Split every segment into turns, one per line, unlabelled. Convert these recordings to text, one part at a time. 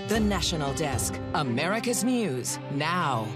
The National Desk, America's News, now.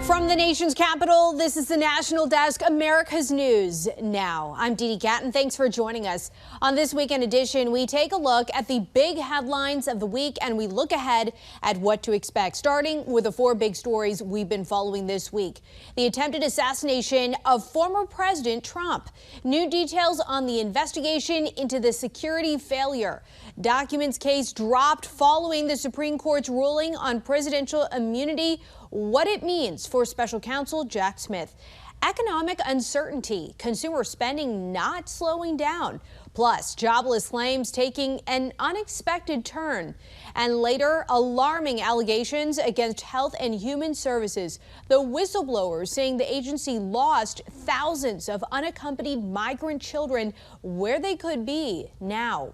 From the nation's capital, this is the National Desk, America's News Now. I'm Dee Catton. Thanks for joining us. On this weekend edition, we take a look at the big headlines of the week and we look ahead at what to expect, starting with the four big stories we've been following this week. The attempted assassination of former President Trump. New details on the investigation into the security failure. Documents case dropped following the Supreme Court's ruling on presidential immunity. What it means for Special Counsel Jack Smith. Economic uncertainty, consumer spending not slowing down, plus jobless claims taking an unexpected turn. And later, alarming allegations against Health and Human Services. The whistleblowers saying the agency lost thousands of unaccompanied migrant children where they could be now.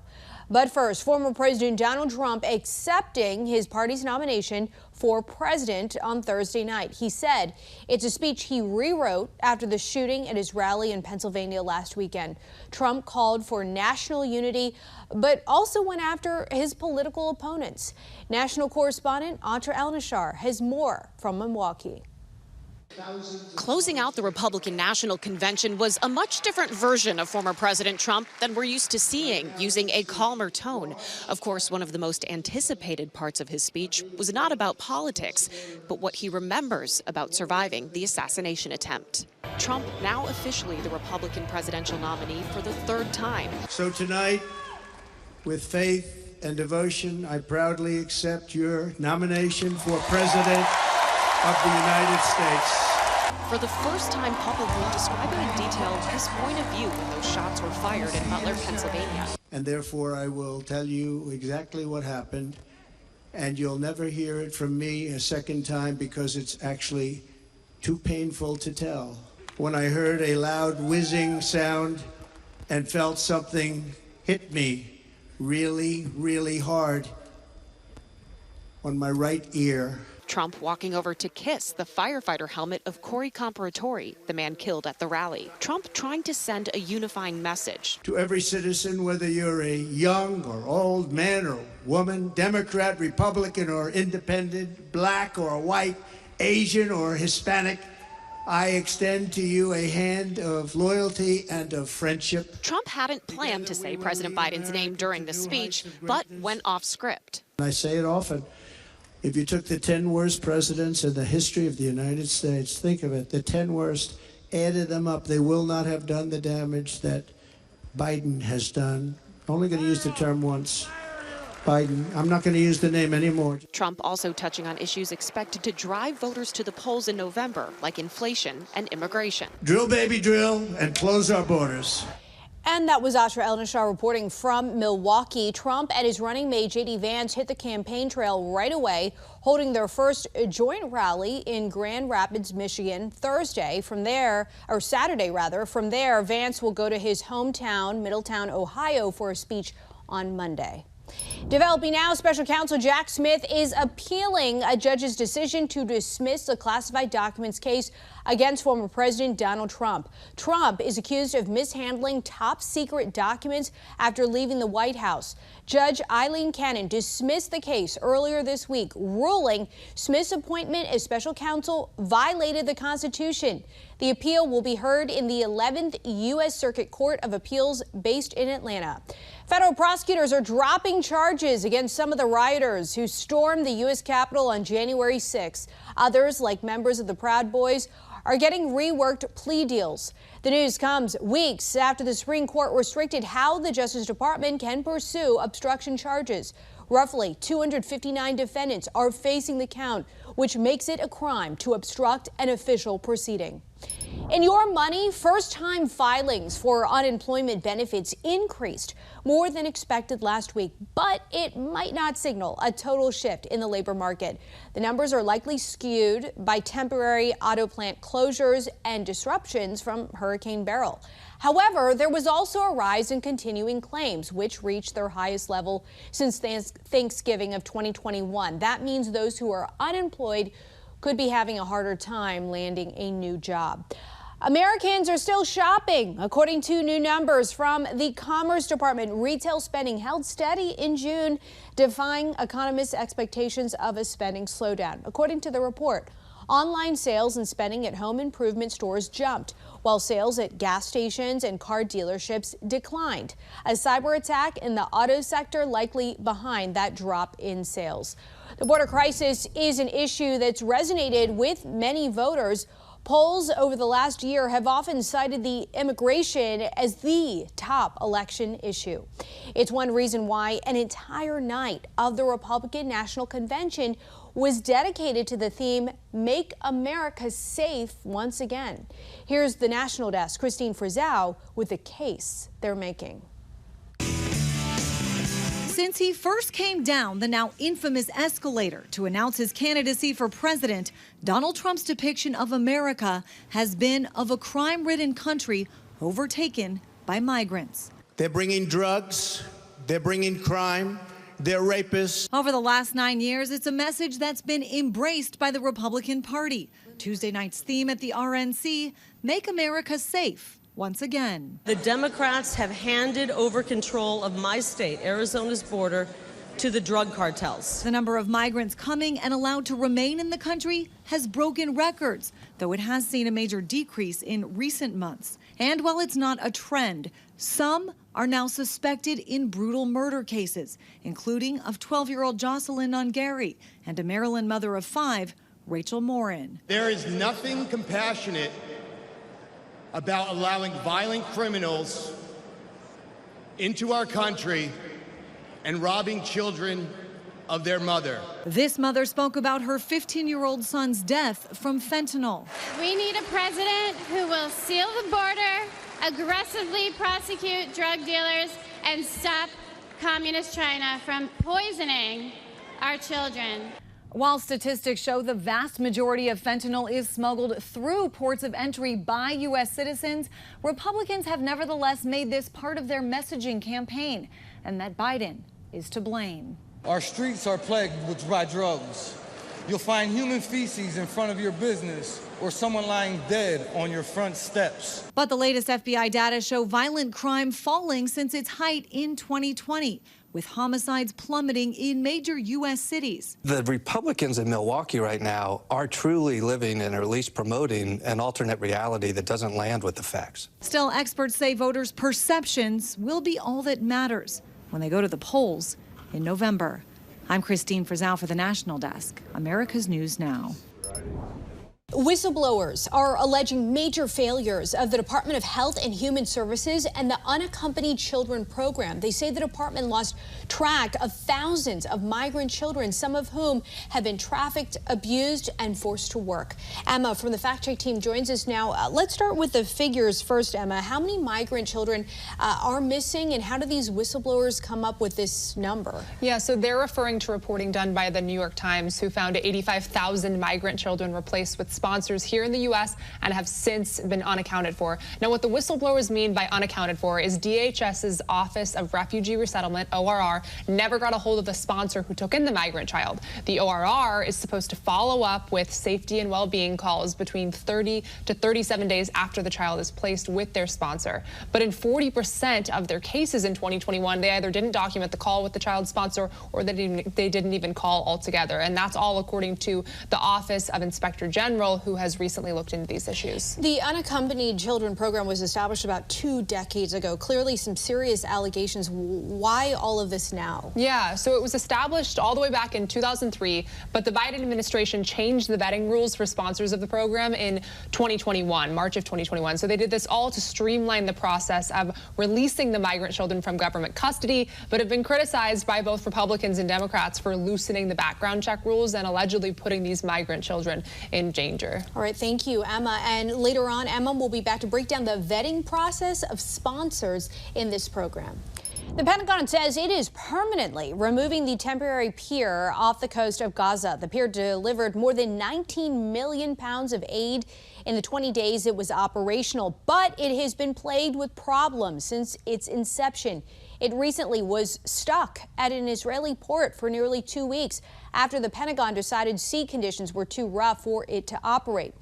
But first, former President Donald Trump accepting his party's nomination for president on Thursday night. He said it's a speech he rewrote after the shooting at his rally in Pennsylvania last weekend. Trump called for national unity, but also went after his political opponents. National correspondent Atra El-Nashar has more from Milwaukee.
Closing out the Republican National Convention was a much different version of former President Trump than we're used to seeing, using a calmer tone. Of course, one of the most anticipated parts of his speech was not about politics, but what he remembers about surviving the assassination attempt. Trump now officially the Republican presidential nominee for the third time.
So tonight, with faith and devotion, I proudly accept your nomination for President of the United States.
For the first time publicly describing in detail his point of view when those shots were fired in Butler, Pennsylvania.
And therefore I will tell you exactly what happened, and you'll never hear it from me a second time because it's actually too painful to tell. When I heard a loud whizzing sound and felt something hit me really, really hard on my right ear.
Trump walking over to kiss the firefighter helmet of Corey Comparatori, the man killed at the rally. Trump trying to send a unifying message.
To every citizen, whether you're a young or old man or woman, Democrat, Republican or independent, black or white, Asian or Hispanic, I extend to you a hand of loyalty and of friendship.
Trump hadn't planned to say President Biden's name during the speech, but went off script.
I say it often. If you took the 10 worst presidents in the history of the United States, think of it, the 10 worst, added them up, they will not have done the damage that Biden has done. Only going to use the term once. Biden. I'm not going to use the name anymore.
Trump also touching on issues expected to drive voters to the polls in November, like inflation and immigration.
Drill, baby, drill, and close our borders.
And that was Atra El-Nashar reporting from Milwaukee. Trump and his running mate J.D. Vance hit the campaign trail right away, holding their first joint rally in Grand Rapids, Michigan, Saturday. From there, Vance will go to his hometown, Middletown, Ohio, for a speech on Monday. Developing now, Special Counsel Jack Smith is appealing a judge's decision to dismiss the classified documents case against former President Donald Trump. Trump is accused of mishandling top secret documents after leaving the White House. Judge Eileen Cannon dismissed the case earlier this week, ruling Smith's appointment as special counsel violated the Constitution. The appeal will be heard in the 11th U.S. Circuit Court of Appeals based in Atlanta. Federal prosecutors are dropping charges against some of the rioters who stormed the U.S. Capitol on January 6. Others, like members of the Proud Boys, are getting reworked plea deals. The news comes weeks after the Supreme Court restricted how the Justice Department can pursue obstruction charges. Roughly 259 defendants are facing the count, which makes it a crime to obstruct an official proceeding. In your money, first-time filings for unemployment benefits increased more than expected last week, but it might not signal a total shift in the labor market. The numbers are likely skewed by temporary auto plant closures and disruptions from Hurricane Beryl. However, there was also a rise in continuing claims, which reached their highest level since Thanksgiving of 2021. That means those who are unemployed could be having a harder time landing a new job. Americans are still shopping. According to new numbers from the Commerce Department, retail spending held steady in June, defying economists' expectations of a spending slowdown. According to the report, online sales and spending at home improvement stores jumped, while sales at gas stations and car dealerships declined. A cyber attack in the auto sector likely behind that drop in sales. The border crisis is an issue that's resonated with many voters. Polls over the last year have often cited the immigration as the top election issue. It's one reason why an entire night of the Republican National Convention was dedicated to the theme, Make America Safe Once Again. Here's the National Desk, Christine Frizzell, with the case they're making.
Since he first came down the now infamous escalator to announce his candidacy for president, Donald Trump's depiction of America has been of a crime-ridden country overtaken by migrants.
They're bringing drugs, they're bringing crime, they're rapists.
Over the last 9 years, it's a message that's been embraced by the Republican Party. Tuesday night's theme at the RNC, Make America Safe once again.
The Democrats have handed over control of my state, Arizona's border, to the drug cartels.
The number of migrants coming and allowed to remain in the country has broken records, though it has seen a major decrease in recent months. And while it's not a trend, some are now suspected in brutal murder cases, including of 12-year-old Jocelyn Ongary and a Maryland mother of 5, Rachel Morin.
There is nothing compassionate about allowing violent criminals into our country and robbing children of their mother.
This mother spoke about her 15-year-old son's death from fentanyl.
We need a president who will seal the border, aggressively prosecute drug dealers, and stop communist China from poisoning our children.
While statistics show the vast majority of fentanyl is smuggled through ports of entry by U.S. citizens, Republicans have nevertheless made this part of their messaging campaign, and that Biden is to blame.
Our streets are plagued by drugs. You'll find human feces in front of your business or someone lying dead on your front steps.
But the latest FBI data show violent crime falling since its height in 2020. With homicides plummeting in major U.S. cities.
The Republicans in Milwaukee right now are truly living and or at least promoting an alternate reality that doesn't land with the facts.
Still, experts say voters' perceptions will be all that matters when they go to the polls in November. I'm Christine Frizzell for the National Desk, America's News Now.
Whistleblowers are alleging major failures of the Department of Health and Human Services and the Unaccompanied Children program. They say the department lost track of thousands of migrant children, some of whom have been trafficked, abused, and forced to work. Emma from the Fact Check team joins us now. Let's start with the figures first, Emma. How many migrant children are missing, and how do these whistleblowers come up with this number?
Yeah, so they're referring to reporting done by the New York Times, who found 85,000 migrant children replaced with sponsors here in the U.S. and have since been unaccounted for. Now, what the whistleblowers mean by unaccounted for is DHS's Office of Refugee Resettlement, ORR, never got a hold of the sponsor who took in the migrant child. The ORR is supposed to follow up with safety and well-being calls between 30 to 37 days after the child is placed with their sponsor. But in 40% of their cases in 2021, they either didn't document the call with the child's sponsor or they didn't even call altogether. And that's all according to the Office of Inspector General, who has recently looked into these issues.
The Unaccompanied Children program was established about 2 decades ago. Clearly some serious allegations. Why all of this now?
Yeah, so it was established all the way back in 2003, but the Biden administration changed the vetting rules for sponsors of the program in 2021, March of 2021. So they did this all to streamline the process of releasing the migrant children from government custody, but have been criticized by both Republicans and Democrats for loosening the background check rules and allegedly putting these migrant children in danger.
All right, thank you, Emma. And later on, Emma will be back to break down the vetting process of sponsors in this program. The Pentagon says it is permanently removing the temporary pier off the coast of Gaza. The pier delivered more than 19 million pounds of aid in the 20 days it was operational, but it has been plagued with problems since its inception It recently was stuck at an Israeli port for nearly 2 weeks after the Pentagon decided sea conditions were too rough for it to operate.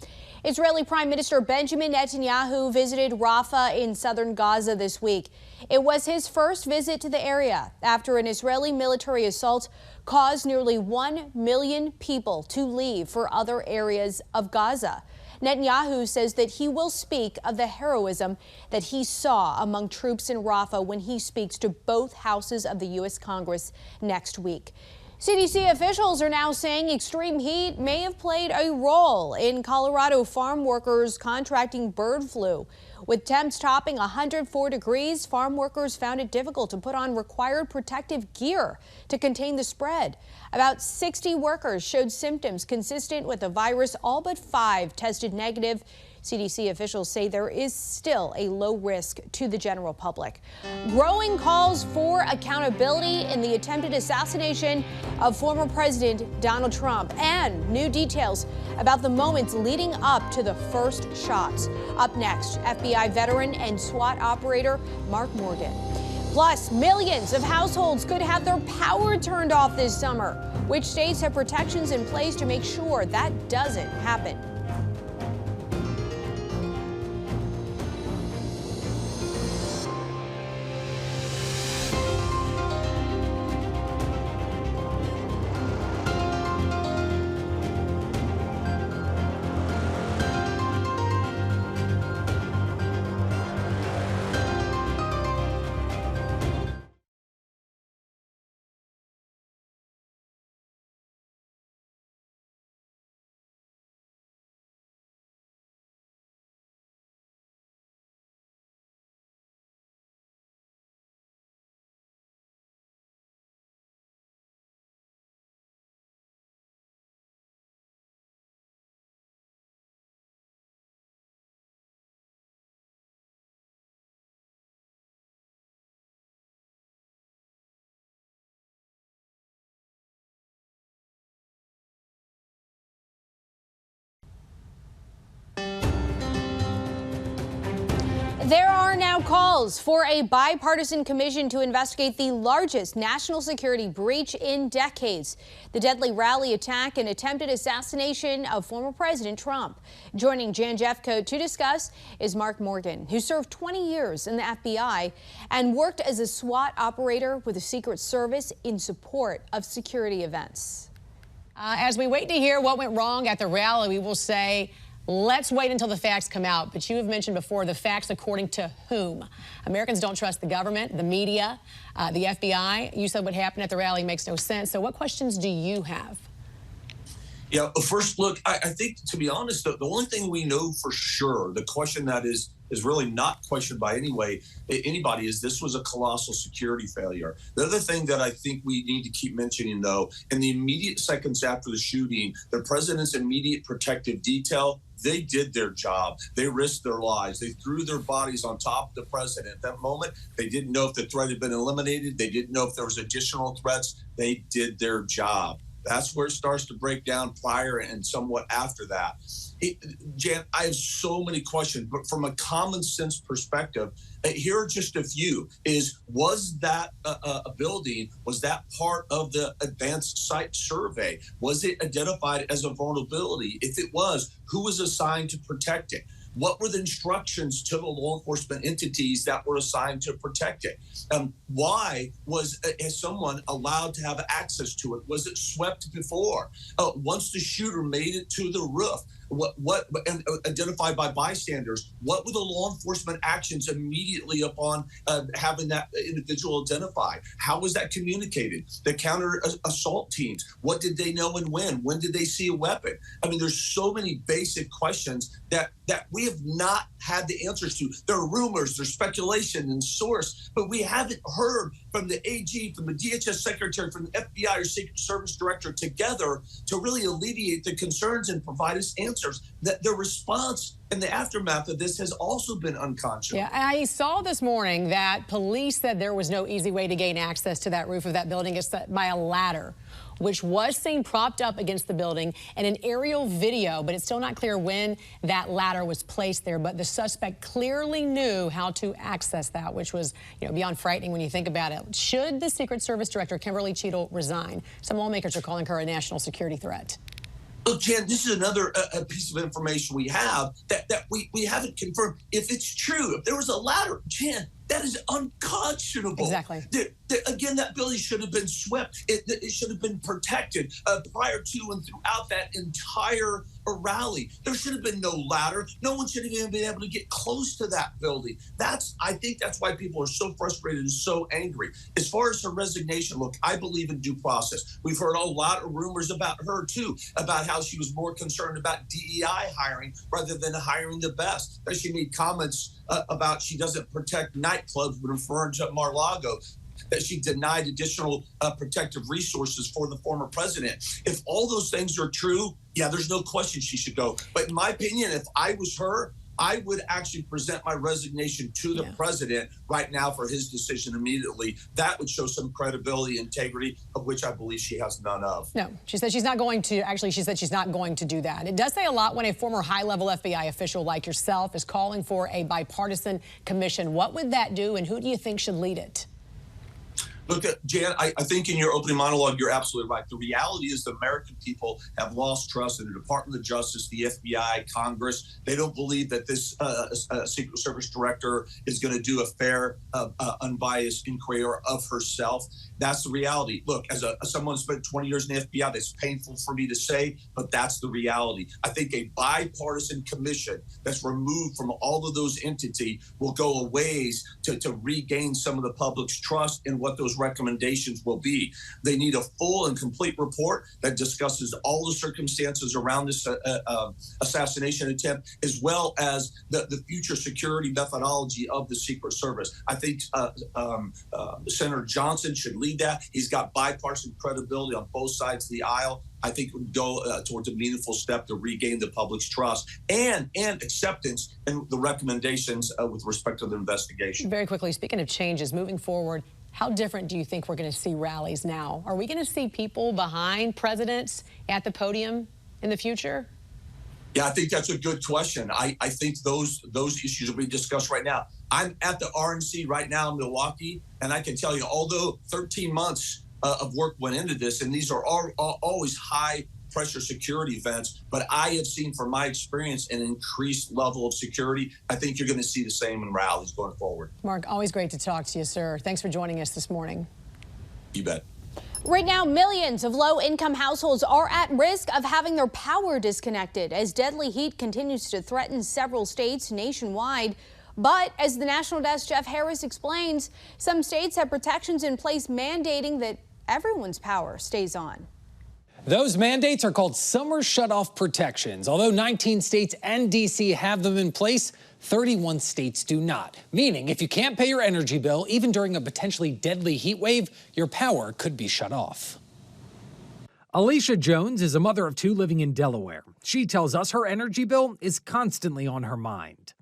Israeli Prime Minister Benjamin Netanyahu visited Rafah in southern Gaza this week. It was his first visit to the area after an Israeli military assault caused nearly 1 million people to leave for other areas of Gaza. Netanyahu says that he will speak of the heroism that he saw among troops in Rafah when he speaks to both houses of the U.S. Congress next week. CDC officials are now saying extreme heat may have played a role in Colorado farm workers contracting bird flu. With temps topping 104 degrees, farm workers found it difficult to put on required protective gear to contain the spread. About 60 workers showed symptoms consistent with the virus. All but 5 tested negative. CDC officials say there is still a low risk to the general public. Growing calls for accountability in the attempted assassination of former President Donald Trump, and new details about the moments leading up to the first shots. Up next, FBI veteran and SWAT operator Mark Morgan. Plus, millions of households could have their power turned off this summer. Which states have protections in place to make sure that doesn't happen? There are now calls for a bipartisan commission to investigate the largest national security breach in decades, the deadly rally attack and attempted assassination of former President Trump. Joining Jan Jeffcoat to discuss is Mark Morgan, who served 20 years in the FBI and worked as a SWAT operator with the Secret Service in support of security events.
As we wait to hear what went wrong at the rally, we will say, let's wait until the facts come out. But you have mentioned before the facts according to whom? Americans don't trust the government, the media, the FBI. You said what happened at the rally makes no sense. So what questions do you have?
Yeah, first look, I think, to be honest, the only thing we know for sure, the question that is really not questioned by anybody, is this was a colossal security failure. The other thing that I think we need to keep mentioning, though, in the immediate seconds after the shooting, the president's immediate protective detail, they did their job. They risked their lives. They threw their bodies on top of the president. At that moment, they didn't know if the threat had been eliminated. They didn't know if there was additional threats. They did their job. That's where it starts to break down prior and somewhat after that. Jan, I have so many questions, but from a common sense perspective, here are just a few. Was that a building, was that part of the advanced site survey? Was it identified as a vulnerability? If it was, who was assigned to protect it? What were the instructions to the law enforcement entities that were assigned to protect it? Why was someone allowed to have access to it? Was it swept before? Once the shooter made it to the roof, what identified by bystanders, what were the law enforcement actions immediately upon having that individual identified? How was that communicated? The counter assault teams, what did they know and when? When did they see a weapon? I mean, there's so many basic questions that we have not had the answers to. There are rumors, there's speculation and source, but we haven't heard from the AG, from the DHS secretary, from the FBI or Secret Service director together to really alleviate the concerns and provide us answers. That the response in the aftermath of this has also been unconscionable.
Yeah, I saw this morning that police said there was no easy way to gain access to that roof of that building except by a ladder. which was seen propped up against the building in an aerial video, but it's still not clear when that ladder was placed there. But the suspect clearly knew how to access that, which was, beyond frightening when you think about it. Should the Secret Service Director, Kimberly Cheadle, resign? Some lawmakers are calling her a national security threat.
Look, Jan, this is another piece of information we have that we haven't confirmed. If it's true, if there was a ladder, Jan, that is unconscionable.
Exactly.
Again, that building should have been swept. It should have been protected prior to and throughout that entire rally. There should have been no ladder. No one should have even been able to get close to that building. I think that's why people are so frustrated and so angry. As far as her resignation, look, I believe in due process. We've heard a lot of rumors about her, too, about how she was more concerned about DEI hiring rather than hiring the best. That she made comments about she doesn't protect nightclubs, but referring to Mar-a-Lago, that she denied additional protective resources for the former president. If all those things are true, yeah, there's no question she should go. But in my opinion, if I was her, I would actually present my resignation to the president right now for his decision immediately. That would show some credibility, integrity, of which I believe she has none of.
No, she said she's not going to. Actually, she said she's not going to do that. It does say a lot when a former high-level FBI official like yourself is calling for a bipartisan commission. What would that do, and who do you think should lead it?
Look, Jan, I think in your opening monologue, you're absolutely right. The reality is the American people have lost trust in the Department of Justice, the FBI, Congress. They don't believe that this Secret Service director is going to do a fair, unbiased inquiry of herself. That's the reality. Look, as someone who spent 20 years in the FBI, that's painful for me to say, but that's the reality. I think a bipartisan commission that's removed from all of those entities will go a ways to regain some of the public's trust in what those recommendations will be. They need a full and complete report that discusses all the circumstances around this assassination attempt, as well as the future security methodology of the Secret Service. I think Senator Johnson should lead that. He's got bipartisan credibility on both sides of the aisle. I think it would go towards a meaningful step to regain the public's trust and acceptance in the recommendations with respect to the investigation.
Very quickly, speaking of changes, moving forward, how different do you think we're going to see rallies now? Are we going to see people behind presidents at the podium in the future?
Yeah, I think that's a good question. I think those issues will be discussed right now. I'm at the RNC right now in Milwaukee, and I can tell you, although 13 months of work went into this, and these are always high-pressure security events, but I have seen from my experience an increased level of security. I think you're going to see the same in rallies going forward.
Mark, always great to talk to you, sir. Thanks for joining us this morning.
You bet.
Right now, millions of low-income households are at risk of having their power disconnected as deadly heat continues to threaten several states nationwide. But as the National Desk Jeff Harris explains, some states have protections in place mandating that everyone's power stays on.
Those mandates are called summer shutoff protections. Although 19 states and D.C. have them in place, 31 states do not. Meaning, if you can't pay your energy bill, even during a potentially deadly heat wave, your power could be shut off. Alicia Jones is a mother of two living in Delaware. She tells us her energy bill is constantly on her mind.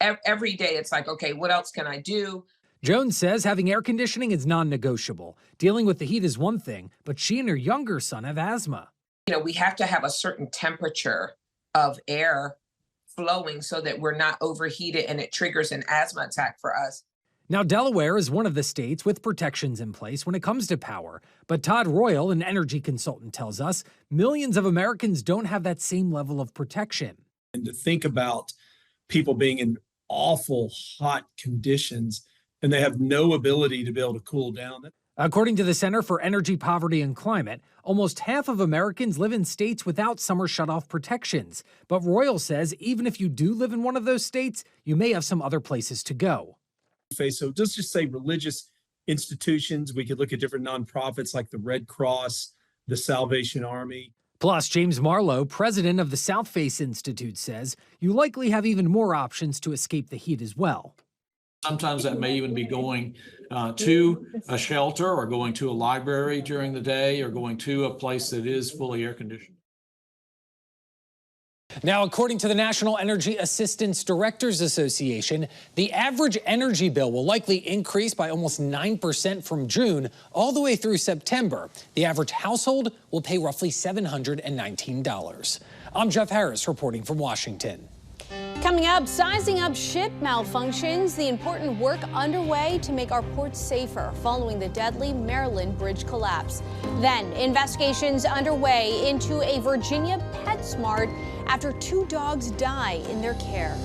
Every day it's like, okay, what else can I do?
Jones says having air conditioning is non-negotiable. Dealing with the heat is one thing, but she and her younger son have asthma.
We have to have a certain temperature of air flowing so that we're not overheated and it triggers an asthma attack for us.
Now, Delaware is one of the states with protections in place when it comes to power. But Todd Royal, an energy consultant, tells us millions of Americans don't have that same level of protection.
And to think about people being in awful hot conditions and they have no ability to be able to cool down.
According to the Center for Energy Poverty and Climate, almost half of Americans live in states without summer shutoff protections. But Royal says even if you do live in one of those states, you may have some other places to go.
So let's just say religious institutions. We could look at different nonprofits like the Red Cross, the Salvation Army.
Plus, James Marlowe, president of the South Face Institute, says you likely have even more options to escape the heat as well.
Sometimes that may even be going to a shelter or going to a library during the day or going to a place that is fully air conditioned.
Now, according to the National Energy Assistance Directors Association, the average energy bill will likely increase by almost 9% from June all the way through September. The average household will pay roughly $719. I'm Jeff Harris reporting from Washington.
Coming up, sizing up ship malfunctions, the important work underway to make our ports safer following the deadly Maryland bridge collapse. Then, investigations underway into a Virginia PetSmart after 2 dogs die in their care.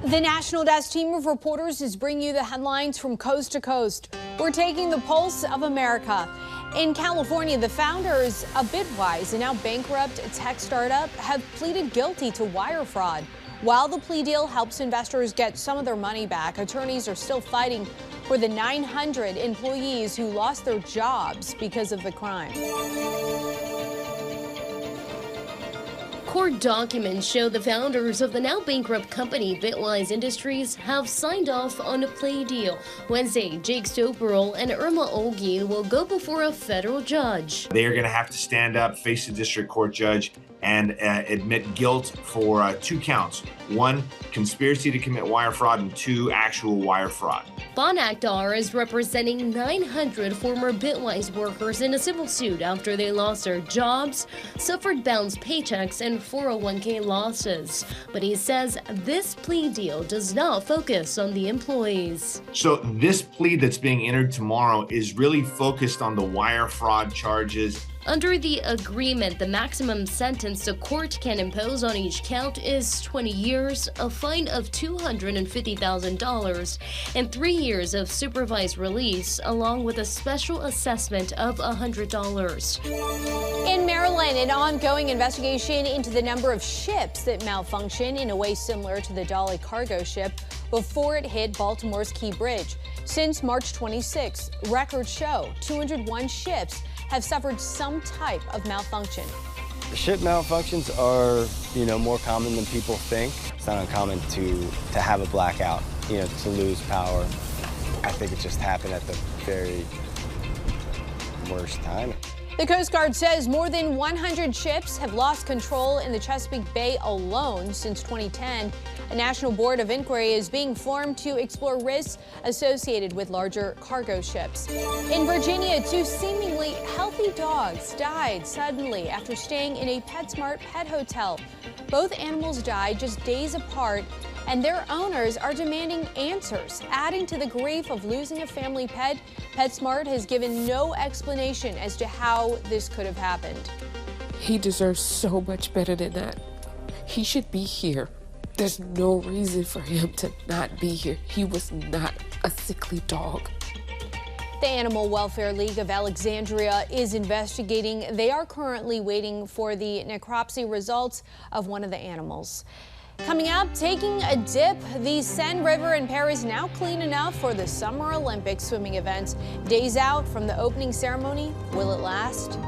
The National Desk team of reporters is bringing you the headlines from coast to coast. We're taking the pulse of America. In California, the founders of Bitwise, a now bankrupt tech startup, have pleaded guilty to wire fraud. While the plea deal helps investors get some of their money back, attorneys are still fighting for the 900 employees who lost their jobs because of the crime.
Court documents show the founders of the now bankrupt company Bitwise Industries have signed off on a plea deal. Wednesday, Jake Stoperl and Irma Olgin will go before a federal judge.
They are going to have to stand up, face the district court judge, and admit guilt for 2 counts. 1, conspiracy to commit wire fraud, and 2, actual wire fraud.
Bon Akhtar is representing 900 former Bitwise workers in a civil suit after they lost their jobs, suffered bounced paychecks, and 401k losses. But he says this plea deal does not focus on the employees.
So this plea that's being entered tomorrow is really focused on the wire fraud charges.
Under the agreement, the maximum sentence the court can impose on each count is 20 years, a fine of $250,000, and 3 years of supervised release, along with a special assessment of $100.
In Maryland, an ongoing investigation into the number of ships that malfunction in a way similar to the Dolly cargo ship before it hit Baltimore's Key Bridge. Since March 26, records show 201 ships have suffered some type of malfunction.
Ship malfunctions are, more common than people think. It's not uncommon to have a blackout, to lose power. I think it just happened at the very worst time.
The Coast Guard says more than 100 ships have lost control in the Chesapeake Bay alone since 2010. A national board of inquiry is being formed to explore risks associated with larger cargo ships. In Virginia, 2 seemingly healthy dogs died suddenly after staying in a PetSmart pet hotel. Both animals died just days apart, and their owners are demanding answers. Adding to the grief of losing a family pet, PetSmart has given no explanation as to how this could have happened.
He deserves so much better than that. He should be here. There's no reason for him to not be here. He was not a sickly dog.
The Animal Welfare League of Alexandria is investigating. They are currently waiting for the necropsy results of one of the animals. Coming up, taking a dip, the Seine River in Paris now clean enough for the Summer Olympic swimming events. Days out from the opening ceremony, will it last?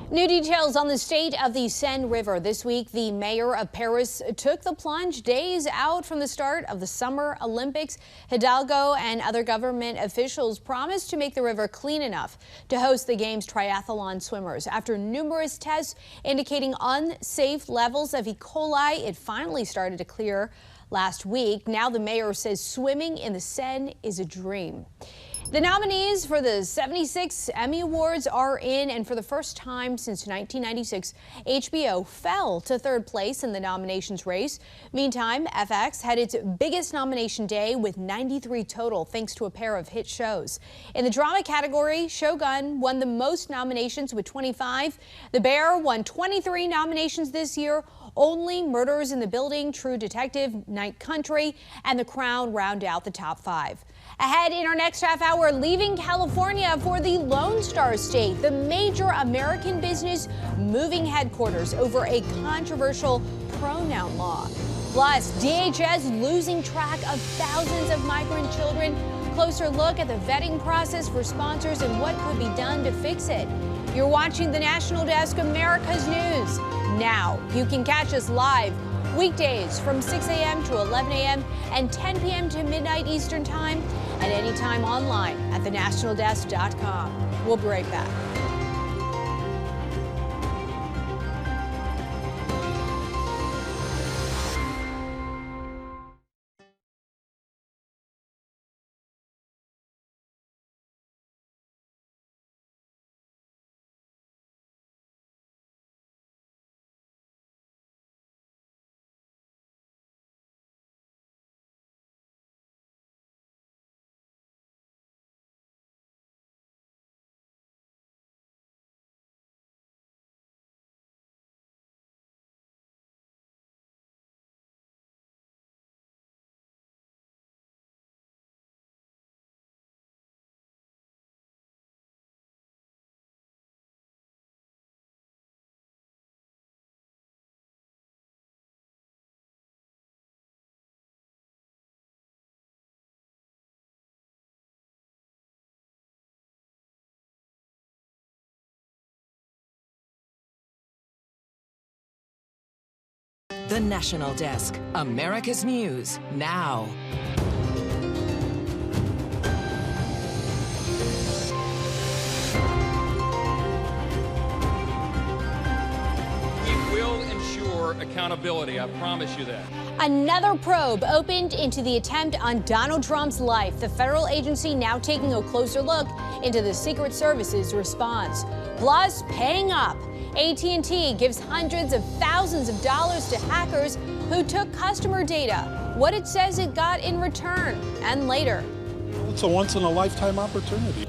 New details on the state of the Seine River. This week, the mayor of Paris took the plunge days out from the start of the Summer Olympics. Hidalgo and other government officials promised to make the river clean enough to host the game's triathlon swimmers. After numerous tests indicating unsafe levels of E. coli, it finally started to clear last week. Now the mayor says swimming in the Seine is a dream. The nominees for the 76 Emmy Awards are in, and for the first time since 1996, HBO fell to third place in the nominations race. Meantime, FX had its biggest nomination day with 93 total, thanks to a pair of hit shows. In the drama category, Shogun won the most nominations with 25. The Bear won 23 nominations this year. Only, Murders in the Building, True Detective, Night Country, and The Crown round out the top 5. Ahead in our next half hour, leaving California for the Lone Star State, the major American business moving headquarters over a controversial pronoun law. Plus, DHS losing track of thousands of migrant children. Closer look at the vetting process for sponsors and what could be done to fix it. You're watching the National Desk, America's News. Now, you can catch us live weekdays from 6 a.m. to 11 a.m. and 10 p.m. to midnight Eastern Time, and anytime online at thenationaldesk.com. We'll be right back.
The National Desk, America's News, now.
We will ensure accountability, I promise you that.
Another probe opened into the attempt on Donald Trump's life. The federal agency now taking a closer look into the Secret Service's response. Plus, paying up. AT&T gives hundreds of thousands of dollars to hackers who took customer data, what it says it got in return, and later.
It's a once-in-a-lifetime opportunity.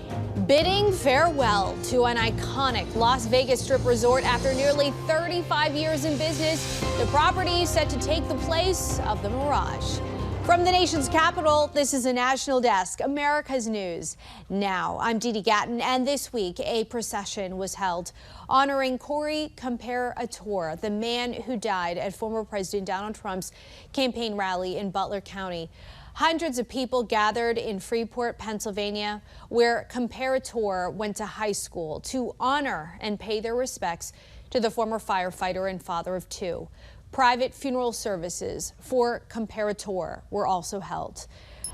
Bidding farewell to an iconic Las Vegas Strip resort after nearly 35 years in business. The property set to take the place of the Mirage. From the nation's capital, this is the National Desk, America's News. Now, I'm Dee Dee Gatton, and this week a procession was held honoring Corey Comparator, the man who died at former President Donald Trump's campaign rally in Butler County. Hundreds of people gathered in Freeport, Pennsylvania, where Comparator went to high school to honor and pay their respects to the former firefighter and father of 2. Private funeral services for Comparator were also held.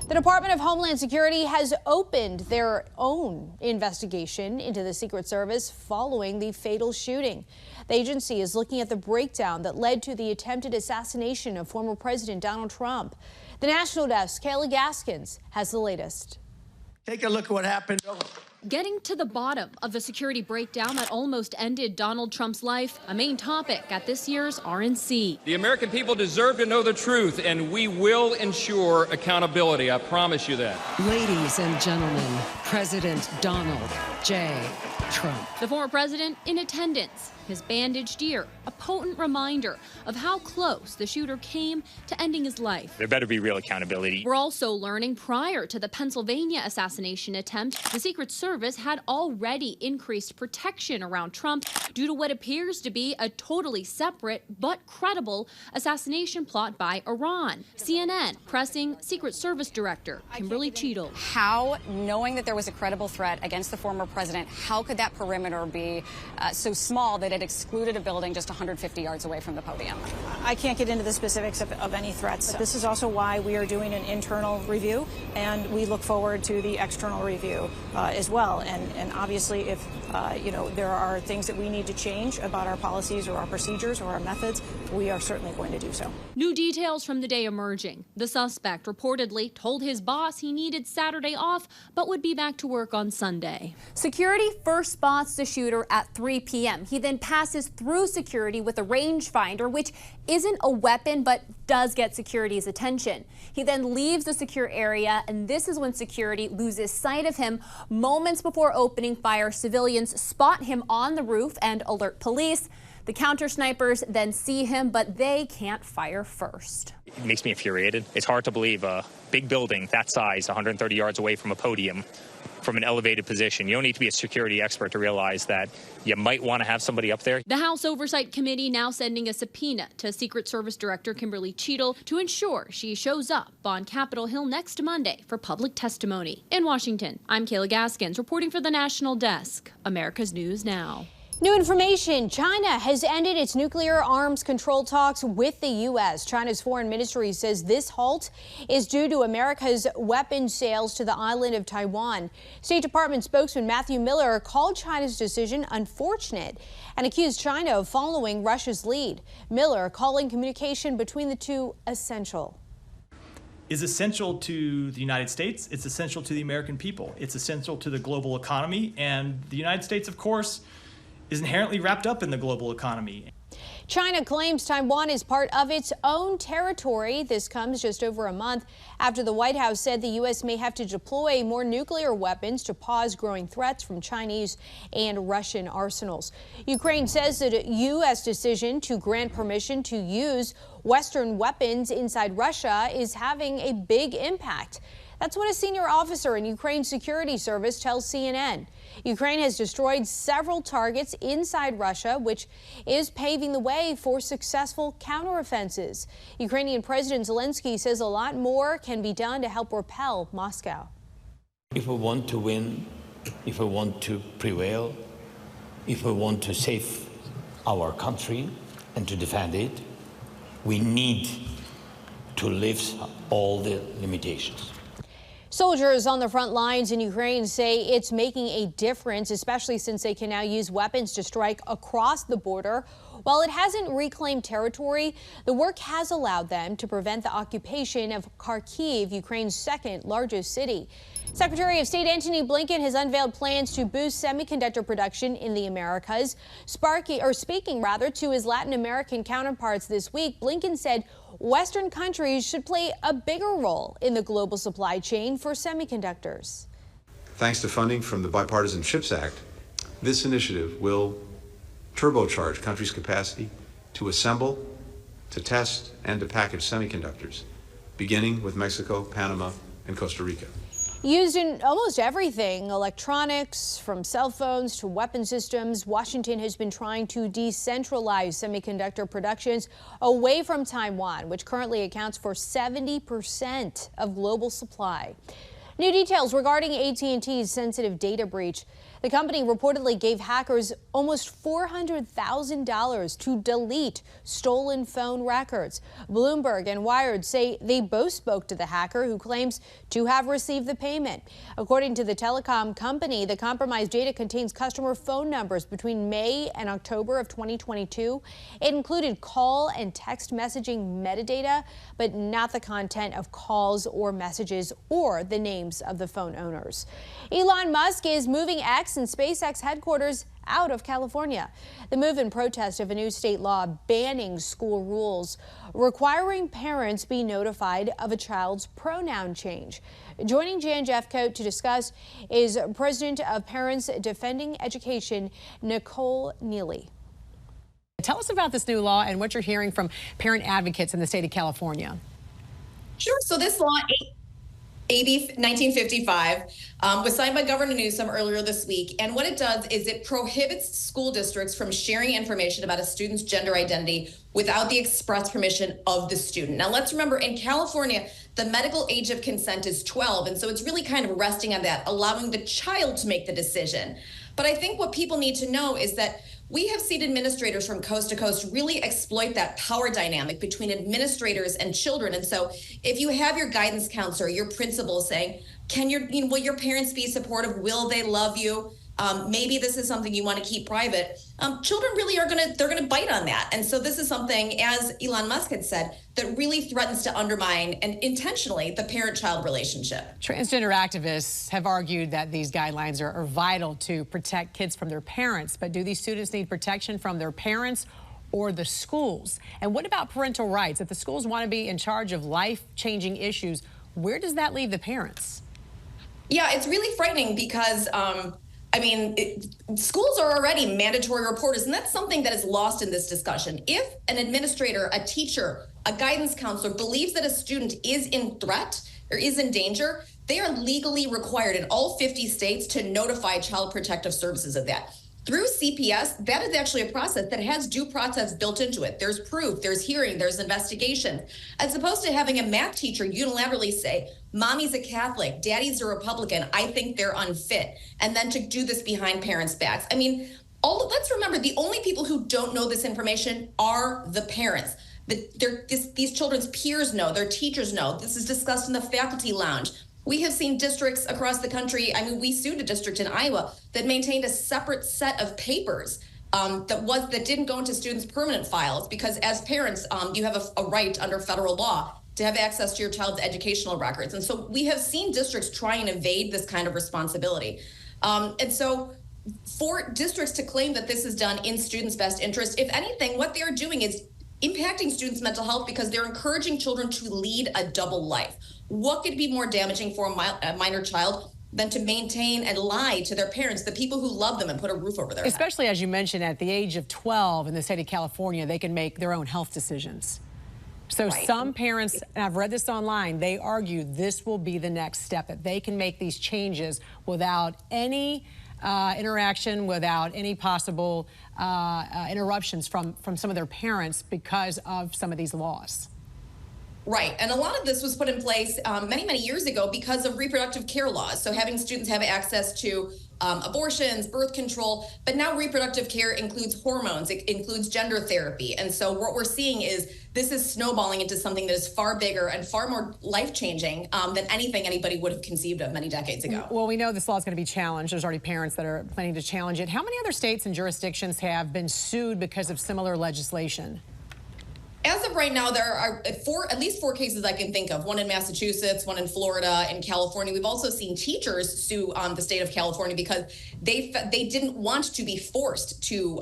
The Department of Homeland Security has opened their own investigation into the Secret Service following the fatal shooting. The agency is looking at the breakdown that led to the attempted assassination of former President Donald Trump. The National Desk, Kaylee Gaskins, has the latest.
Take a look at what happened.
Getting to the bottom of the security breakdown that almost ended Donald Trump's life, a main topic at this year's RNC.
The American people deserve to know the truth, and we will ensure accountability. I promise you that.
Ladies and gentlemen, President Donald J. Trump.
The former president in attendance, his bandaged ear, a potent reminder of how close the shooter came to ending his life.
There better be real accountability.
We're also learning prior to the Pennsylvania assassination attempt, the Secret Service had already increased protection around Trump due to what appears to be a totally separate but credible assassination plot by Iran. CNN pressing Secret Service Director Kimberly Cheadle.
How, knowing that there was a credible threat against the former president, how could that
that perimeter be so small that it excluded a building just 150 yards away from the podium?
I can't get into the specifics of any threats. But this is also why we are doing an internal review, and we look forward to the external review as well. And obviously, if there are things that we need to change about our policies or our procedures or our methods, we are certainly going to do so.
New details from the day emerging. The suspect reportedly told his boss he needed Saturday off, but would be back to work on Sunday.
Security first spots the shooter at 3 p.m. He then passes through security with a rangefinder, which isn't a weapon, but does get security's attention. He then leaves the secure area, and this is when security loses sight of him. Moments before opening fire, civilians spot him on the roof and alert police. The counter snipers then see him, but they can't fire first.
It makes me infuriated. It's hard to believe a big building that size, 130 yards away from a podium, from an elevated position. You don't need to be a security expert to realize that you might want to have somebody up there.
The House Oversight Committee now sending a subpoena to Secret Service Director Kimberly Cheadle to ensure she shows up on Capitol Hill next Monday for public testimony. In Washington, I'm Kayla Gaskins reporting for the National Desk, America's News Now.
New information. China has ended its nuclear arms control talks with the U.S. China's foreign ministry says this halt is due to America's weapons sales to the island of Taiwan. State Department spokesman Matthew Miller called China's decision unfortunate and accused China of following Russia's lead. Miller calling communication between the two essential.
Is essential to the United States. It's essential to the American people. It's essential to the global economy. And the United States, of course, is inherently wrapped up in the global economy.
China claims Taiwan is part of its own territory. This comes just over a month after the White House said the U.S. may have to deploy more nuclear weapons to pause growing threats from Chinese and Russian arsenals. Ukraine says that a U.S. decision to grant permission to use Western weapons inside Russia is having a big impact. That's what a senior officer in Ukraine's security service tells CNN. Ukraine has destroyed several targets inside Russia, which is paving the way for successful counteroffensives. Ukrainian President Zelensky says a lot more can be done to help repel Moscow.
If we want to win, if we want to prevail, if we want to save our country and to defend it, we need to lift all the limitations.
Soldiers on the front lines in Ukraine say it's making a difference, especially since they can now use weapons to strike across the border. While it hasn't reclaimed territory, the work has allowed them to prevent the occupation of Kharkiv, Ukraine's second largest city. Secretary of State Antony Blinken has unveiled plans to boost semiconductor production in the Americas. Speaking to his Latin American counterparts this week, Blinken said Western countries should play a bigger role in the global supply chain for semiconductors.
Thanks to funding from the Bipartisan CHIPS Act, this initiative will turbocharge countries' capacity to assemble, to test, and to package semiconductors, beginning with Mexico, Panama, and Costa Rica.
Used in almost everything, electronics, from cell phones to weapon systems, Washington has been trying to decentralize semiconductor productions away from Taiwan, which currently accounts for 70% of global supply. New details regarding AT&T's sensitive data breach. The company reportedly gave hackers almost $400,000 to delete stolen phone records. Bloomberg and Wired say they both spoke to the hacker, who claims to have received the payment. According to the telecom company, the compromised data contains customer phone numbers between May and October of 2022. It included call and text messaging metadata, but not the content of calls or messages or the names of the phone owners. Elon Musk is moving X and SpaceX headquarters out of California. The move in protest of a new state law banning school rules requiring parents be notified of a child's pronoun change. Joining Jan Jeffcoat to discuss is President of Parents Defending Education, Nicole Neely.
Tell us about this new law and what you're hearing from parent advocates in the state of California.
Sure. So this law, AB 1955, was signed by Governor Newsom earlier this week. And what it does is it prohibits school districts from sharing information about a student's gender identity without the express permission of the student. Now, let's remember, in California, the medical age of consent is 12. And so it's really kind of resting on that, allowing the child to make the decision. But I think what people need to know is that we have seen administrators from coast to coast really exploit that power dynamic between administrators and children. And so if you have your guidance counselor, your principal saying, will your parents be supportive? Will they love you? Maybe this is something you want to keep private. Children really they're going to bite on that. And so this is something, as Elon Musk had said, that really threatens to undermine and intentionally the parent-child relationship.
Transgender activists have argued that these guidelines are vital to protect kids from their parents. But do these students need protection from their parents or the schools? And what about parental rights? If the schools want to be in charge of life-changing issues, where does that leave the parents?
Yeah, it's really frightening because schools are already mandatory reporters, and that's something that is lost in this discussion. If an administrator, a teacher, a guidance counselor believes that a student is in threat or is in danger, they are legally required in all 50 states to notify Child Protective Services of that. Through CPS, that is actually a process that has due process built into it. There's proof, there's hearing, there's investigation. As opposed to having a math teacher unilaterally say, mommy's a Catholic, daddy's a Republican, I think they're unfit, and then to do this behind parents' backs. Let's remember, the only people who don't know this information are the parents. These children's peers know, their teachers know. This is discussed in the faculty lounge. We have seen districts across the country. We sued a district in Iowa that maintained a separate set of papers that didn't go into students' permanent files, because as parents, you have a right under federal law to have access to your child's educational records. And so we have seen districts try and evade this kind of responsibility. And so for districts to claim that this is done in students' best interest, if anything, what they are doing is impacting students' mental health, because they're encouraging children to lead a double life. What could be more damaging for a minor child than to maintain and lie to their parents, the people who love them and put a roof over their head?
Especially, as you mentioned, at the age of 12 in the state of California, they can make their own health decisions. So right. Some parents, and I've read this online, they argue this will be the next step, that they can make these changes without any interaction, without any possible interruptions from some of their parents because of some of these laws.
Right. And a lot of this was put in place many, many years ago because of reproductive care laws. So having students have access to abortions, birth control, but now reproductive care includes hormones, it includes gender therapy. And so what we're seeing is this is snowballing into something that is far bigger and far more life-changing than anything anybody would have conceived of many decades ago.
Well, we know this law is going to be challenged. There's already parents that are planning to challenge it. How many other states and jurisdictions have been sued because of similar legislation?
As of right now, there are at least four cases I can think of. One in Massachusetts, one in Florida, in California. We've also seen teachers sue the state of California because they didn't want to be forced to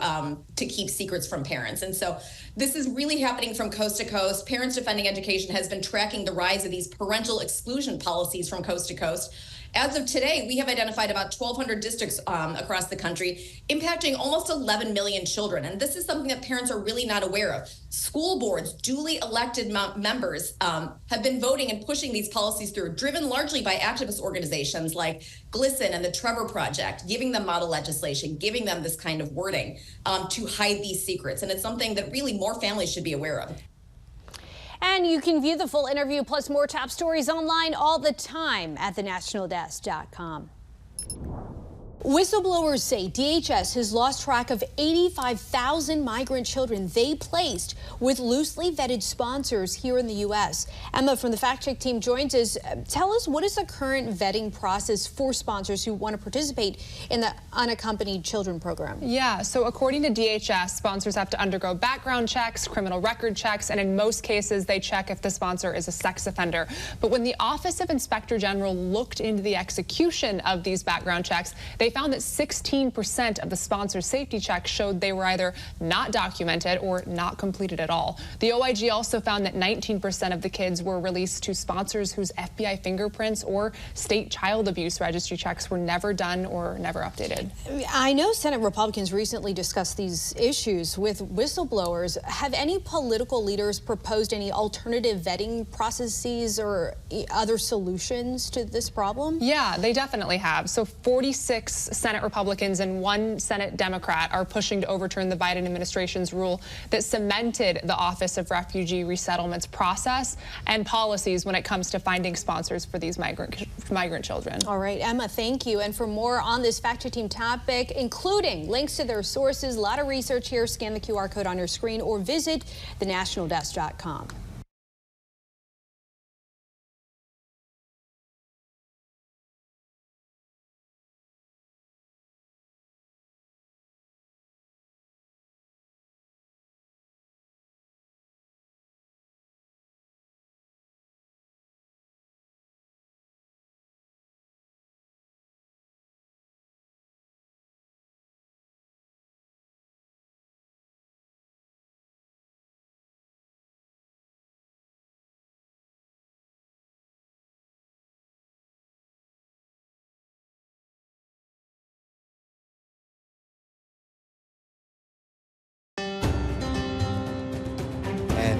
keep secrets from parents. And so this is really happening from coast to coast. Parents Defending Education has been tracking the rise of these parental exclusion policies from coast to coast. As of today, we have identified about 1,200 districts across the country, impacting almost 11 million children. And this is something that parents are really not aware of. School boards, duly elected members, have been voting and pushing these policies through, driven largely by activist organizations like GLSEN and the Trevor Project, giving them model legislation, giving them this kind of wording to hide these secrets. And it's something that really more families should be aware of.
And you can view the full interview plus more top stories online all the time at thenationaldesk.com. Whistleblowers say DHS has lost track of 85,000 migrant children they placed with loosely vetted sponsors here in the U.S. Emma from the Fact Check team joins us. Tell us, what is the current vetting process for sponsors who want to participate in the Unaccompanied Children program?
Yeah, so according to DHS, sponsors have to undergo background checks, criminal record checks, and in most cases, they check if the sponsor is a sex offender. But when the Office of Inspector General looked into the execution of these background checks, they found that 16% of the sponsor safety checks showed they were either not documented or not completed at all. The OIG also found that 19% of the kids were released to sponsors whose FBI fingerprints or state child abuse registry checks were never done or never updated.
I know Senate Republicans recently discussed these issues with whistleblowers. Have any political leaders proposed any alternative vetting processes or other solutions to this problem?
Yeah, they definitely have. So 46 Senate Republicans and 1 Senate Democrat are pushing to overturn the Biden administration's rule that cemented the Office of Refugee Resettlement's process and policies when it comes to finding sponsors for these migrant children.
All right, Emma, thank you. And for more on this Fact Check team topic, including links to their sources. A lot of research here. Scan the QR code on your screen or visit thenationaldesk.com.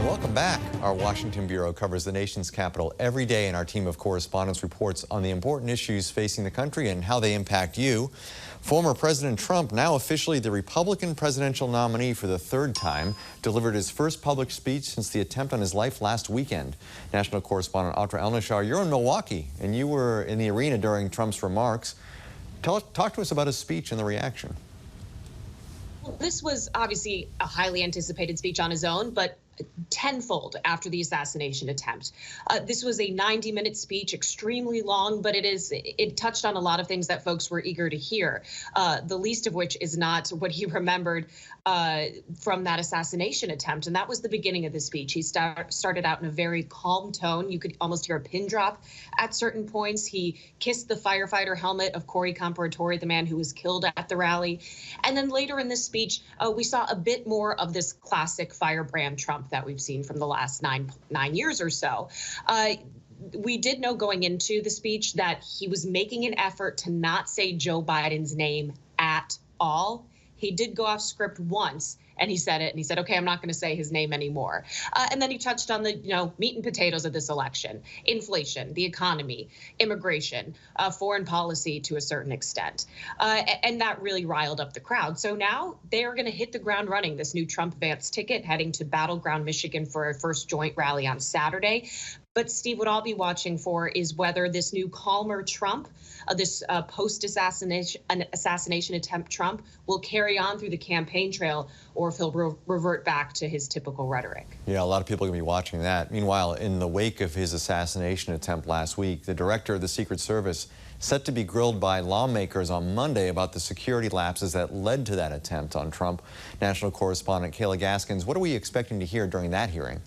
Welcome back. Our Washington Bureau covers the nation's capital every day, and our team of correspondents reports on the important issues facing the country and how they impact you. Former President Trump, now officially the Republican presidential nominee for the third time, delivered his first public speech since the attempt on his life last weekend. National correspondent Atra Elnashar, you're in Milwaukee, and you were in the arena during Trump's remarks. Talk to us about his speech and the reaction.
Well, this was obviously a highly anticipated speech on his own, but tenfold after the assassination attempt. This was a 90-minute speech, extremely long, but it touched on a lot of things that folks were eager to hear, the least of which is not what he remembered from that assassination attempt. And that was the beginning of the speech. He started out in a very calm tone. You could almost hear a pin drop at certain points. He kissed the firefighter helmet of Corey Comparatore, the man who was killed at the rally. And then later in this speech, we saw a bit more of this classic firebrand Trump that we've seen from the last nine years or so. We did know going into the speech that he was making an effort to not say Joe Biden's name at all. He did go off script once, and he said it, and he said, okay, I'm not going to say his name anymore. And then he touched on the meat and potatoes of this election: inflation, the economy, immigration, foreign policy to a certain extent. And that really riled up the crowd. So now they're going to hit the ground running, this new Trump-Vance ticket, heading to Battleground, Michigan for a first joint rally on Saturday. But Steve, what I'll be watching for is whether this new calmer Trump, this post-assassination attempt Trump, will carry on through the campaign trail, or if he'll revert back to his typical rhetoric.
Yeah, a lot of people are going to be watching that. Meanwhile, in the wake of his assassination attempt last week, the director of the Secret Service set to be grilled by lawmakers on Monday about the security lapses that led to that attempt on Trump. National correspondent Kayla Gaskins, what are we expecting to hear during that hearing?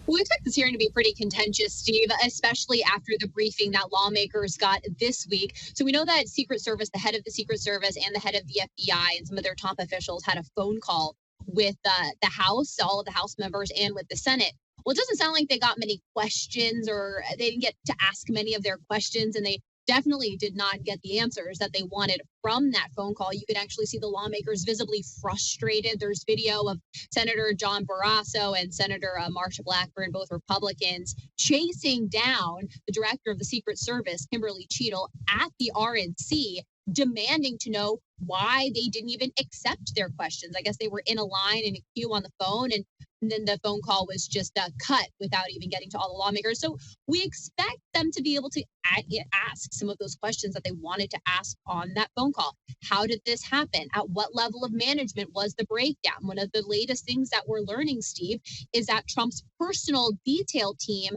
We expect this hearing to be pretty contentious, Steve, especially after the briefing that lawmakers got this week. So we know that Secret Service, the head of the Secret Service and the head of the FBI and some of their top officials had a phone call with the House, all of the House members, and with the Senate. Well, it doesn't sound like they got many questions, or they didn't get to ask many of their questions, and they definitely did not get the answers that they wanted from that phone call. You could actually see the lawmakers visibly frustrated. There's video of Senator John Barrasso and Senator Marsha Blackburn, both Republicans, chasing down the director of the Secret Service, Kimberly Cheadle, at the RNC, demanding to know why they didn't even accept their questions. I guess they were in a line in a queue on the phone, and then the phone call was just cut without even getting to all the lawmakers. So we expect them to be able to ask some of those questions that they wanted to ask on that phone call. How did this happen? At what level of management was the breakdown? One of the latest things that we're learning, Steve, is that Trump's personal detail team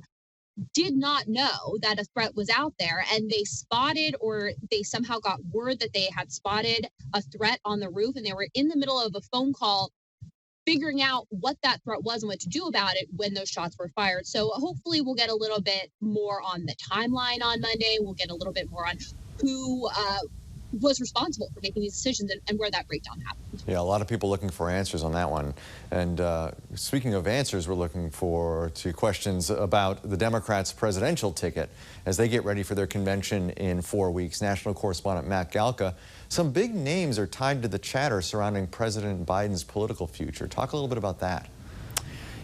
did not know that a threat was out there, and they spotted, or they somehow got word that they had spotted a threat on the roof, and they were in the middle of a phone call figuring out what that threat was and what to do about it when those shots were fired. So hopefully we'll get a little bit more on the timeline on Monday. We'll get a little bit more on who was responsible for making these decisions and where that breakdown happened.
Yeah, a lot of people looking for answers on that one. And speaking of answers, we're looking to questions about the Democrats' presidential ticket as they get ready for their convention in 4 weeks. National correspondent Matt Galka, some big names are tied to the chatter surrounding President Biden's political future. Talk a little bit about that.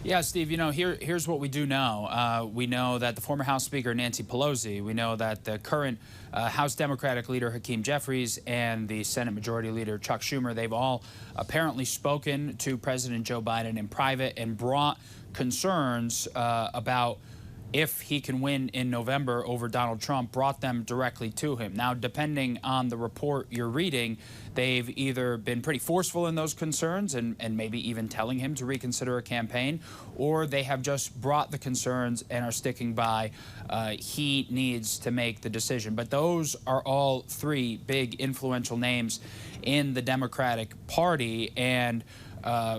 Yeah, Steve, here's what we do know. We know that the former House Speaker Nancy Pelosi, we know that the current House Democratic leader Hakeem Jeffries and the Senate Majority Leader Chuck Schumer, they've all apparently spoken to President Joe Biden in private and brought concerns about if he can win in November over Donald Trump, brought them directly to him. Now, depending on the report you're reading, they've either been pretty forceful in those concerns and maybe even telling him to reconsider a campaign, or they have just brought the concerns and are sticking by he needs to make the decision. But those are all three big influential names in the Democratic Party, and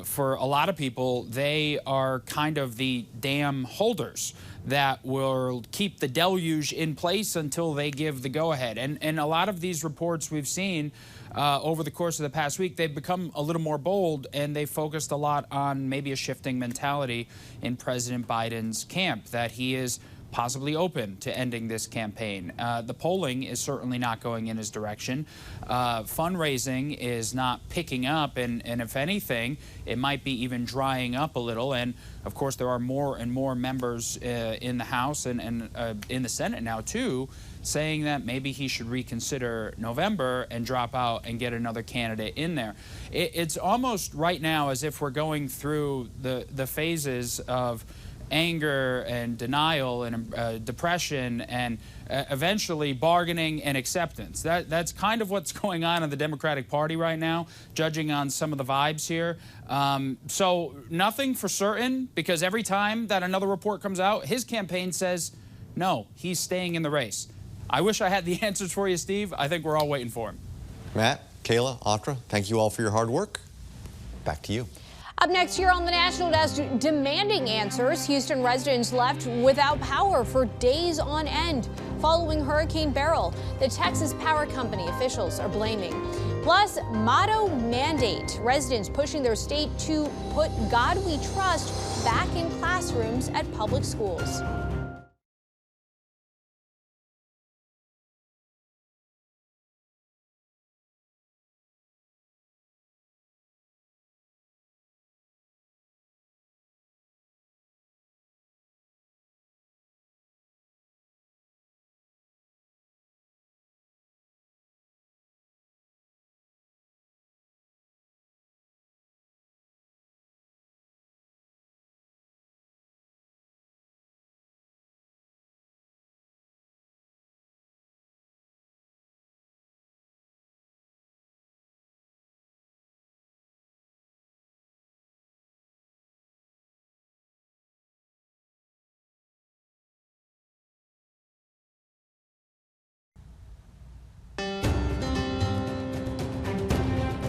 for a lot of people, they are kind of the dam holders that will keep the deluge in place until they give the go-ahead. And a lot of these reports we've seen over the course of the past week, they've become a little more bold, and they focused a lot on maybe a shifting mentality in President Biden's camp, that he is possibly open to ending this campaign. The polling is certainly not going in his direction. Fundraising is not picking up, and if anything, it might be even drying up a little. And of course, there are more and more members in the House and in the Senate now, too, saying that maybe he should reconsider November and drop out and get another candidate in there. It's almost right now as if we're going through the phases of anger and denial and depression and eventually bargaining and acceptance. That's kind of what's going on in the Democratic Party right now, judging on some of the vibes here. So nothing for certain, because every time that another report comes out, his campaign says, no, he's staying in the race. I wish I had the answers for you, Steve. I think we're all waiting for him.
Matt, Kayla, Audra, thank you all for your hard work. Back to you.
Up next here on the National Desk, demanding answers. Houston residents left without power for days on end following Hurricane Beryl. The Texas Power Company officials are blaming. Plus, motto mandate. Residents pushing their state to put God We Trust back in classrooms at public schools.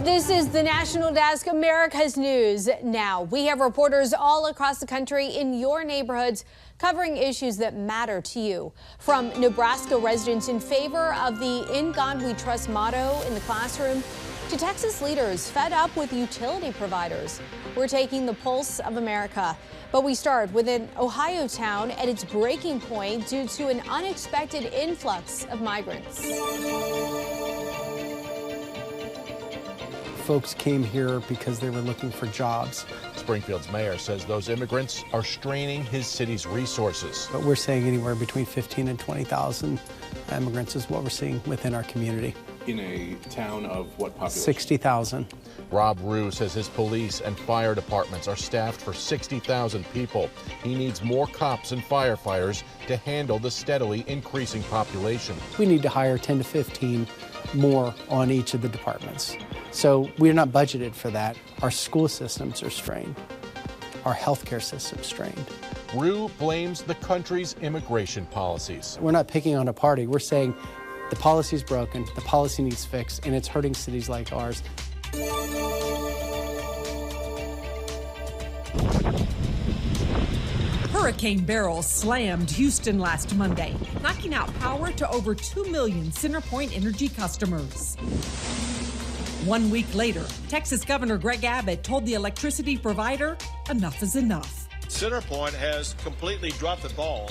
This is the National Desk, America's News Now. We have reporters all across the country in your neighborhoods covering issues that matter to you. From Nebraska residents in favor of the In God We Trust motto in the classroom to Texas leaders fed up with utility providers. We're taking the pulse of America. But we start with an Ohio town at its breaking point due to an unexpected influx of migrants.
Folks came here because they were looking for jobs.
Springfield's mayor says those immigrants are straining his city's resources.
But we're saying anywhere between 15 and 20,000 immigrants is what we're seeing within our community.
In a town of what population?
60,000.
Rob Rue says his police and fire departments are staffed for 60,000 people. He needs more cops and firefighters to handle the steadily increasing population.
We need to hire 10 to 15 more on each of the departments. So we're not budgeted for that. Our school systems are strained. Our healthcare system's strained.
Rue blames the country's immigration policies.
We're not picking on a party. We're saying the policy's broken, the policy needs fixed, and it's hurting cities like ours.
Hurricane Beryl slammed Houston last Monday, knocking out power to over 2 million CenterPoint Energy customers. 1 week later, Texas Governor Greg Abbott told the electricity provider enough is enough.
CenterPoint has completely dropped the ball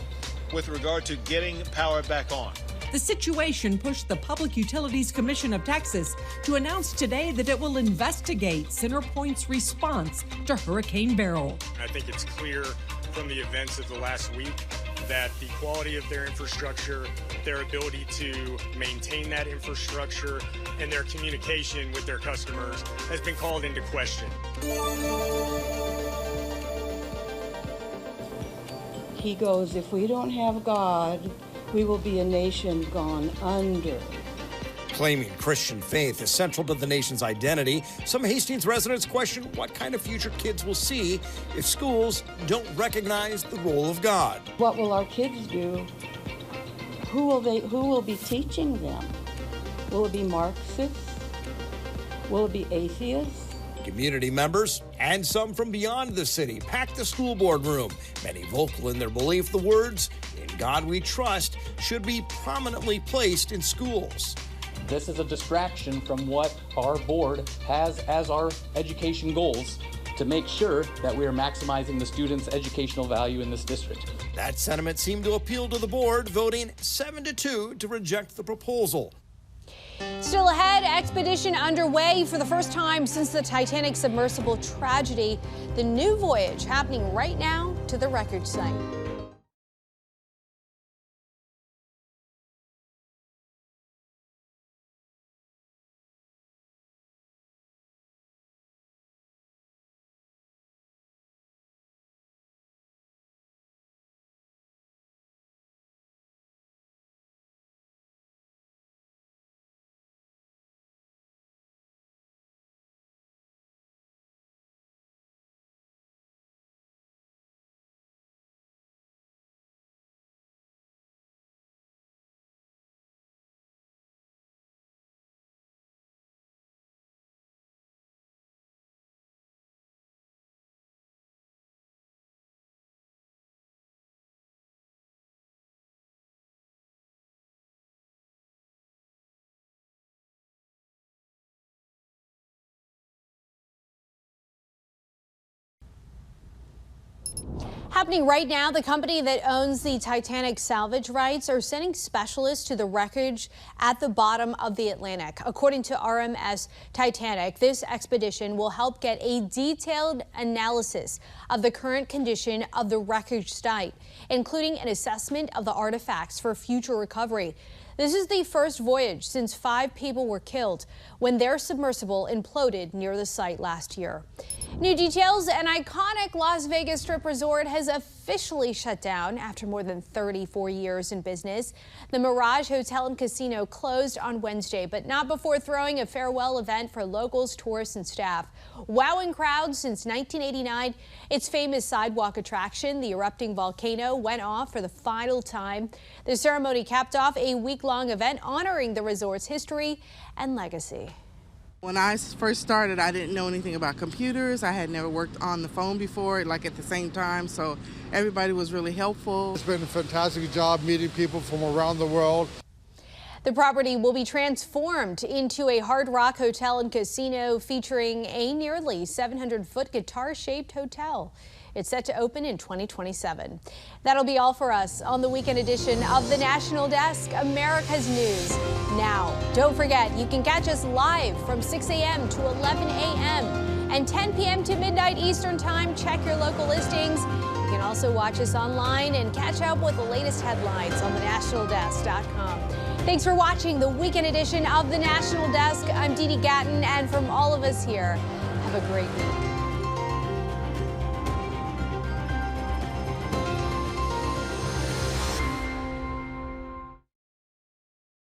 with regard to getting power back on.
The situation pushed the Public Utilities Commission of Texas to announce today that it will investigate CenterPoint's response to Hurricane Beryl.
I think it's clear from the events of the last week that the quality of their infrastructure, their ability to maintain that infrastructure, and their communication with their customers has been called into question.
He goes, if we don't have God, we will be a nation gone under.
Claiming Christian faith is central to the nation's identity, some Hastings residents question what kind of future kids will see if schools don't recognize the role of God.
What will our kids do? Who will be teaching them? Will it be Marxists? Will it be atheists?
Community members and some from beyond the city packed the school board room, many vocal in their belief the words, "In God we trust," should be prominently placed in schools.
This is a distraction from what our board has as our education goals to make sure that we are maximizing the students' educational value in this district.
That sentiment seemed to appeal to the board, voting 7-2 to reject the proposal.
Still ahead, expedition underway for the first time since the Titanic submersible tragedy. The new voyage happening right now to the wreckage site. Happening right now, the company that owns the Titanic salvage rights are sending specialists to the wreckage at the bottom of the Atlantic. According to RMS Titanic, this expedition will help get a detailed analysis of the current condition of the wreckage site, including an assessment of the artifacts for future recovery. This is the first voyage since 5 people were killed when their submersible imploded near the site last year. New details: an iconic Las Vegas Strip resort has officially shut down after more than 34 years in business. The Mirage Hotel and Casino closed on Wednesday, but not before throwing a farewell event for locals, tourists, and staff. Wowing crowds since 1989, its famous sidewalk attraction, the erupting volcano, went off for the final time. The ceremony capped off a week-long event honoring the resort's history and legacy.
When I first started, I didn't know anything about computers. I had never worked on the phone before, like at the same time, so everybody was really helpful.
It's been a fantastic job meeting people from around the world.
The property will be transformed into a Hard Rock Hotel and Casino featuring a nearly 700-foot guitar-shaped hotel. It's set to open in 2027. That'll be all for us on the weekend edition of the National Desk, America's News Now. Don't forget, you can catch us live from 6 a.m. to 11 a.m. and 10 p.m. to midnight Eastern Time. Check your local listings. You can also watch us online and catch up with the latest headlines on thenationaldesk.com. Thanks for watching the weekend edition of the National Desk. I'm Dee Dee Gatton, and from all of us here, have a great week.